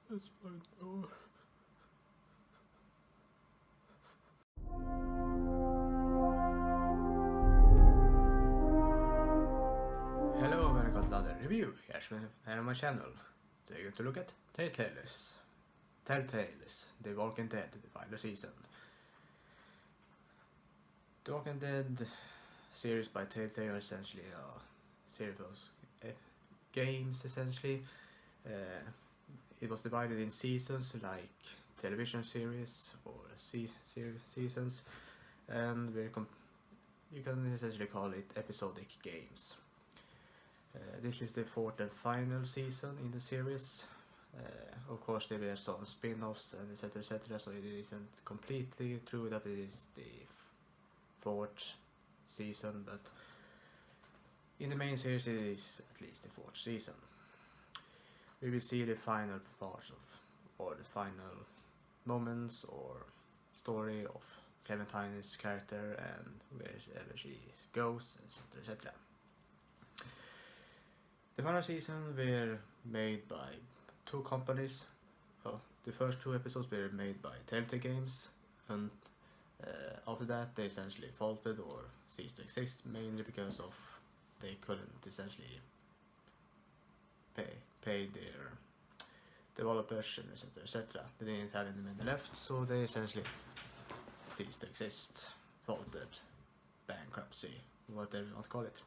That's fine. Oh. Hello and welcome to another review here on my channel. Today we're going to look at Telltales, The Walking Dead, the final season. The Walking Dead series by Telltale are essentially a series of games, essentially. It was divided in seasons like television series or seasons, and you can essentially call it episodic games. This is the fourth and final season in the series. Of course there were some spin-offs and etc, so it isn't completely true that it is the fourth season, but in the main series it is at least the fourth season. We will see the final parts of, or the final moments or story of Clementine's character and wherever she goes, etc. The final season were made by two companies. The first two episodes were made by Telltale Games, and after that they essentially faltered or ceased to exist, mainly because of they couldn't essentially pay their developers and etc. They didn't have any money left, so they essentially ceased to exist, faltered, bankruptcy, whatever you want to call it.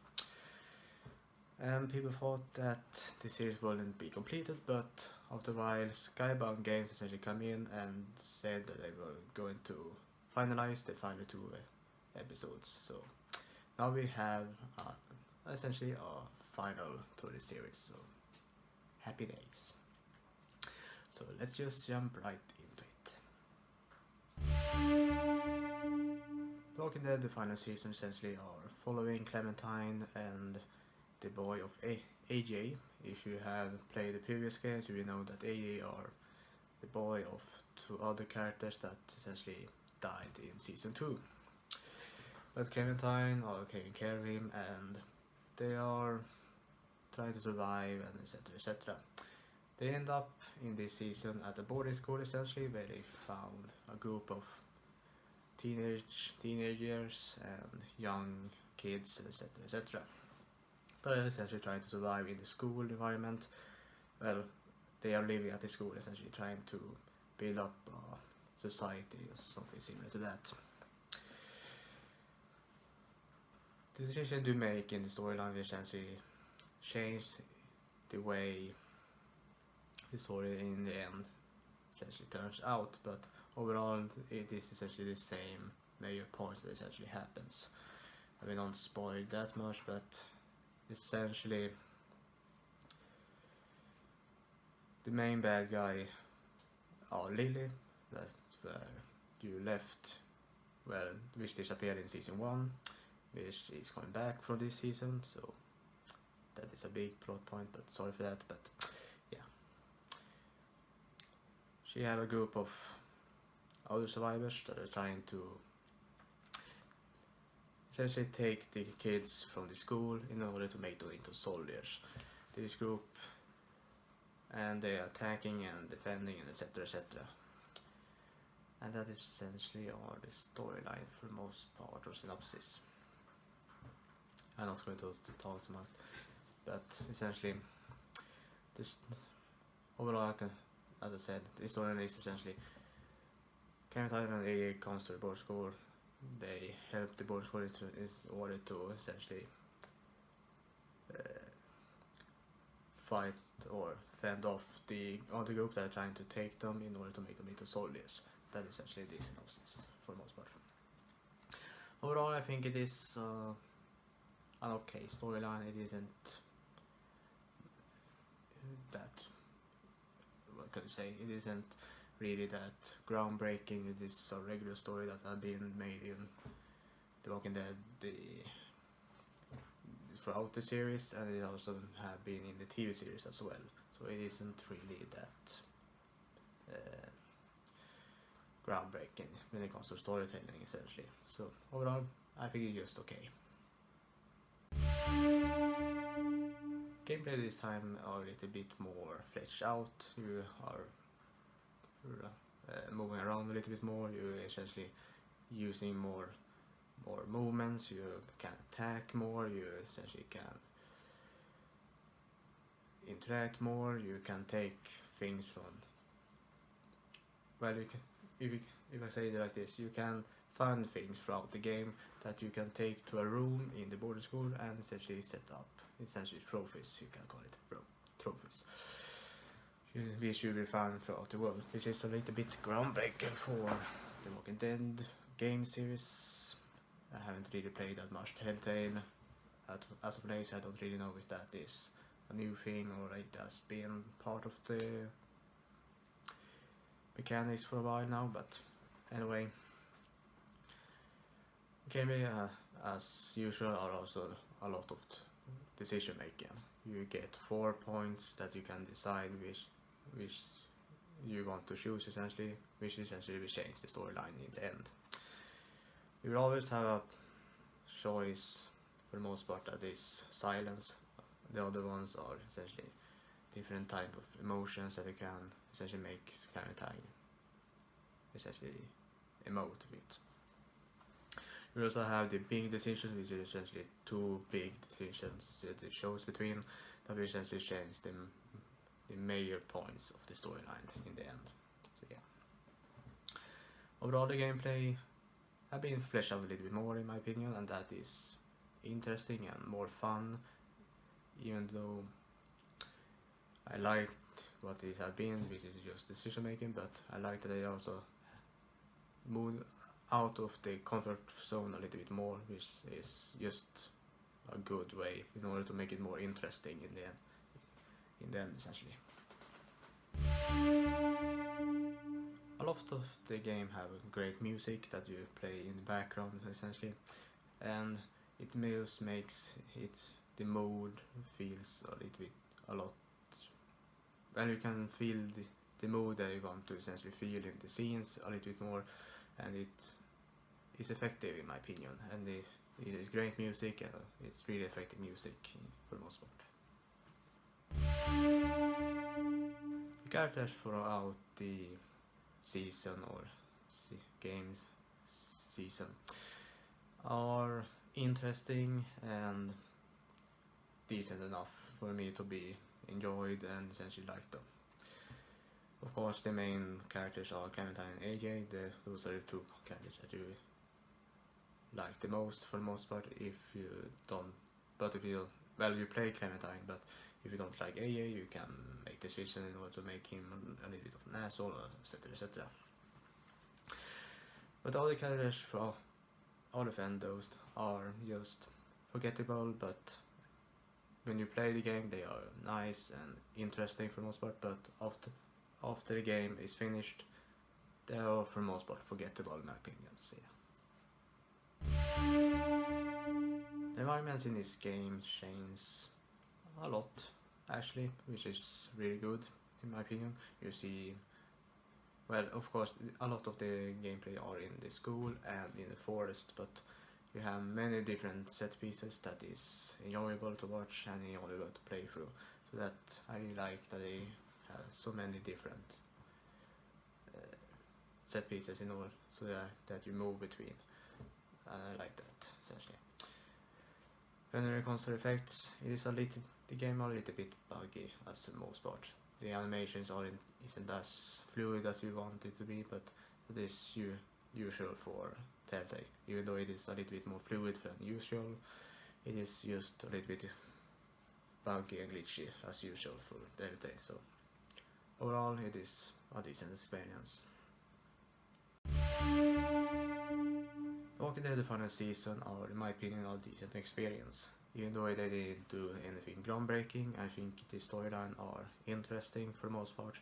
And people thought that the series wouldn't be completed, but after a while Skybound Games essentially come in and said that they were going to finalize the final two episodes. So now we have essentially a final to the series, so happy days. So let's just jump right into it. Walking Dead, the final season essentially are following Clementine and the boy of AJ. If you have played the previous games, you will know that AJ are the boy of two other characters that essentially died in season 2. But Clementine are taking care of him and they are trying to survive and etc. They end up in this season at a boarding school essentially, where they found a group of teenagers and young kids, etc. But essentially trying to survive in the school environment. Well, they are living at the school, essentially trying to build up a society or something similar to that. The decision to make in the storyline will essentially change the way the story in the end essentially turns out, but overall it is essentially the same major points that essentially happens. I will not spoil that much, but essentially the main bad guy are Lily, that's where you left, well, which disappeared in season 1, which is coming back from this season, so that is a big plot point, but sorry for that, but yeah. She have a group of other survivors that are trying to essentially take the kids from the school in order to make them into soldiers. This group, and they are attacking and defending and etc. And that is essentially all the storyline for the most part, or synopsis. I'm not going to talk too much, but essentially this overall, as I said, the storyline is essentially Clementine and AA comes to the boarding school. They help the boarding school in order to essentially fight or fend off the other group that are trying to take them in order to make them into soldiers. That is essentially the synopsis for the most part. Overall, I think it is an okay storyline. It isn't that, what can you say, it isn't really that groundbreaking. It is a regular story that have been made in The Walking Dead throughout the series, and it also have been in the TV series as well, so it isn't really that groundbreaking when it comes to storytelling essentially. So overall I think it's just okay. Gameplay this time are a little bit more fleshed out. You are moving around a little bit more. You essentially using more movements. You can attack more. You essentially can interact more. You can take things from, well, you can, if I say it like this, you can find things throughout the game that you can take to a room in the boarding school and essentially set up essentially trophies. You can call it trophies, which you will find throughout the world, which is a little bit groundbreaking for the Walking Dead game series. I haven't really played that much Telltale as of late, so I don't really know if that is a new thing or it has been part of the mechanics for a while now. But anyway, game as usual are also a lot of decision making. You get 4 points that you can decide which you want to choose, essentially, which essentially will change the storyline in the end. You will always have a choice for the most part that is silence. The other ones are essentially different type of emotions that you can essentially make Clementine essentially emote with. You also have the big decisions, which is essentially 2 big decisions that it shows between that will essentially change the major points of the storyline in the end. So yeah. Overall, the gameplay have been fleshed out a little bit more in my opinion, and that is interesting and more fun, even though I liked what it has been, which is just decision making, but I like that they also moved out of the comfort zone a little bit more, which is just a good way in order to make it more interesting in the end essentially. A lot of the game have great music that you play in the background essentially, and it just makes it the mood feels a little bit a lot, and you can feel the mood that you want to essentially feel in the scenes a little bit more, and it is effective in my opinion, and it is great music, and it's really effective music for the most part. The characters throughout the season or games season are interesting and decent enough for me to be enjoyed and essentially like them. Of course, the main characters are Clementine and AJ. Those are the 2 characters that you like the most for the most part. If you don't, but if you, well, you play Clementine, but if you don't like AJ, you can make decisions in order to make him a little bit of an asshole, etc, etc. But all the characters from all of those are just forgettable, but when you play the game they are nice and interesting for the most part, but after the game is finished they are for the most part forgettable in my opinion. So yeah. The environments in this game change a lot actually, which is really good in my opinion. You see, well, of course a lot of the gameplay are in the school and in the forest, but you have many different set pieces that is enjoyable to watch and enjoyable to play through. So that I really like that they have so many different set pieces in order so that you move between. And I like that essentially. When it comes to effects, it is the game are a little bit buggy as the most part. The animations isn't as fluid as you want it to be, but that is usual for Telltale. Even though it is a little bit more fluid than usual, it is just a little bit buggy and glitchy as usual for Telltale. So overall, it is a decent experience. Walking Dead the final season are, in my opinion, a decent experience. Even though they didn't do anything groundbreaking, I think the storyline are interesting for the most part.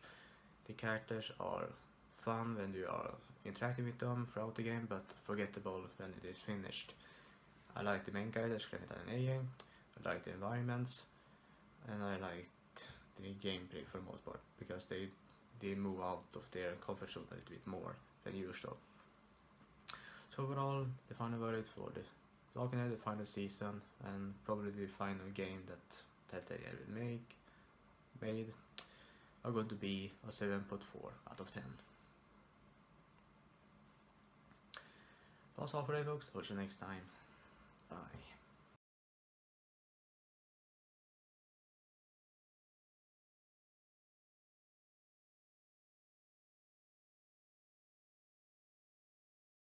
The characters are fun when you are interacting with them throughout the game, but forgettable when it is finished. I like the main characters, Clementine and AJ. I like the environments, and I liked the gameplay for the most part, because they move out of their comfort zone a little bit more than usual. So overall, the final verdict for the Walking Dead, the final season, and probably the final game that Telltale will made, are going to be a 7.4 out of 10. was all for today, folks. I'll see you next time.